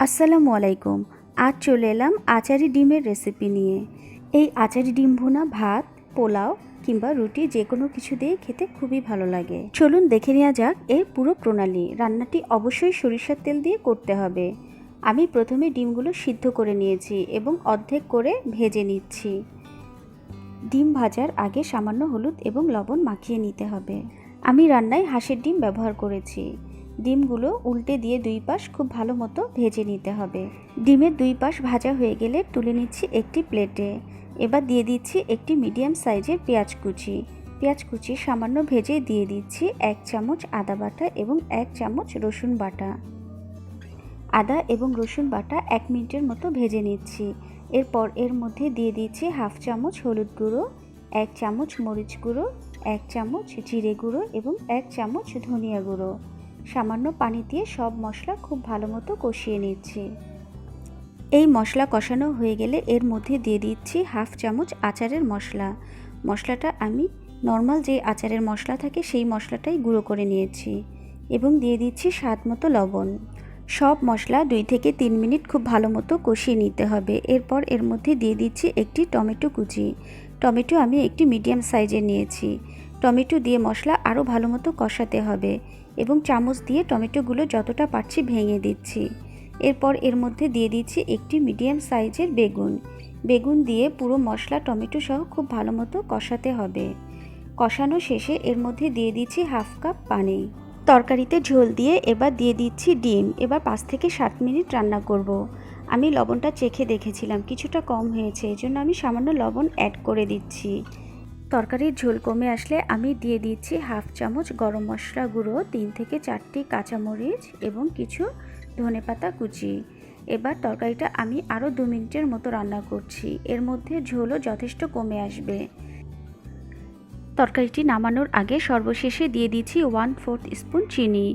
আসসালামু আলাইকুম। আজ চলে এলাম আচারি ডিমের রেসিপি নিয়ে। এই আচারি ডিম ভুনা ভাত, পোলাও কিংবা রুটি যে কোনো কিছু দিয়ে খেতে খুবই ভালো লাগে। চলুন দেখে নেওয়া যাক এর পুরো প্রণালী। রান্নাটি অবশ্যই সরিষার তেল দিয়ে করতে হবে। আমি প্রথমে ডিমগুলো সিদ্ধ করে নিয়েছি এবং অর্ধেক করে ভেজে নিচ্ছি। ডিম ভাজার আগে সামান্য হলুদ এবং লবণ মাখিয়ে নিতে হবে। আমি রান্নায় হাঁসের ডিম ব্যবহার করেছি। ডিমগুলো উল্টে দিয়ে দুই পাশ খুব ভালো মতো ভেজে নিতে হবে। ডিমের দুই পাশ ভাজা হয়ে গেলে তুলে নিচ্ছি একটি প্লেটে। এবার দিয়ে দিচ্ছি একটি মিডিয়াম সাইজের পেঁয়াজ কুচি। পেঁয়াজ কুচি সামান্য ভেজে দিয়ে দিচ্ছি 1 চামচ আদা বাটা এবং 1 চামচ রসুন বাটা। আদা এবং রসুন বাটা 1 মিনিটের মতো ভেজে নিচ্ছি। এরপর এর মধ্যে দিয়ে দিচ্ছি হাফ চামচ হলুদ গুঁড়ো, 1 চামচ মরিচ গুঁড়ো, 1 চামচ জিরে গুঁড়ো এবং 1 চামচ ধনিয়া গুঁড়ো। সামান্য পানি দিয়ে সব মশলা খুব ভালো মতো কষিয়ে নিচ্ছি। এই মশলা কষানো হয়ে গেলে এর মধ্যে দিয়ে দিচ্ছি হাফ চামচ আচারের মশলা। মশলাটা আমি নর্মাল যে আচারের মশলা থাকে সেই মশলাটাই গুঁড়ো করে নিয়েছি এবং দিয়ে দিচ্ছি স্বাদ মতো লবণ। সব মশলা 2 থেকে 3 মিনিট খুব ভালো মতো কষিয়ে নিতে হবে। এরপর এর মধ্যে দিয়ে দিচ্ছি একটি টমেটো কুচি। টমেটো আমি একটি মিডিয়াম সাইজের নিয়েছি। টমেটো দিয়ে মশলা আরও ভালো মতো কষাতে হবে এবং চামচ দিয়ে টমেটোগুলো যতটা পারছি ভেঙে দিচ্ছি। এরপর এর মধ্যে দিয়ে দিচ্ছি একটি মিডিয়াম সাইজের বেগুন। বেগুন দিয়ে পুরো মশলা টমেটো সহ খুব ভালো মতো কষাতে হবে। কষানো শেষে এর মধ্যে দিয়ে দিচ্ছি হাফ কাপ পানি। তরকারিতে ঝোল দিয়ে এবার দিয়ে দিচ্ছি ডিম। এবার 5 থেকে 7 মিনিট রান্না করব। আমি লবণটা চেখে দেখেছিলাম, কিছুটা কম হয়েছে, এজন্য আমি সামান্য লবণ অ্যাড করে দিচ্ছি। তরকারির ঝোল কমে আসলে আমি দিয়ে দিচ্ছি হাফ চামচ গরম মশলা গুঁড়ো, 3 থেকে 4টি কাঁচামরিচ এবং কিছু ধনেপাতা কুচি। এবার তরকারিটা আমি আরও 2 মিনিটের মতো রান্না করছি। এর মধ্যে ঝোলও যথেষ্ট কমে আসবে। তরকারিটি নামানোর আগে সর্বশেষে দিয়ে দিচ্ছি 1/4 স্পুন চিনি।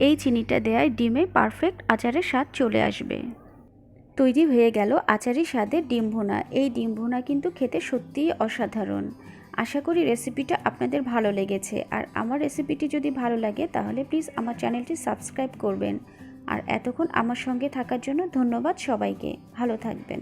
এই চিনিটা দেওয়ায় ডিমে পারফেক্ট আচারের স্বাদ চলে আসবে। তৈরি হয়ে গেল আচারি স্বাদের ডিম ভুনা। এই ডিম ভুনা কিন্তু খেতে সত্যিই অসাধারণ। আশা করি রেসিপিটা আপনাদের ভালো লেগেছে। আর আমার রেসিপিটি যদি ভালো লাগে তাহলে প্লিজ আমার চ্যানেলটি সাবস্ক্রাইব করবেন। আর এতক্ষণ আমার সঙ্গে থাকার জন্য ধন্যবাদ সবাইকে। ভালো থাকবেন।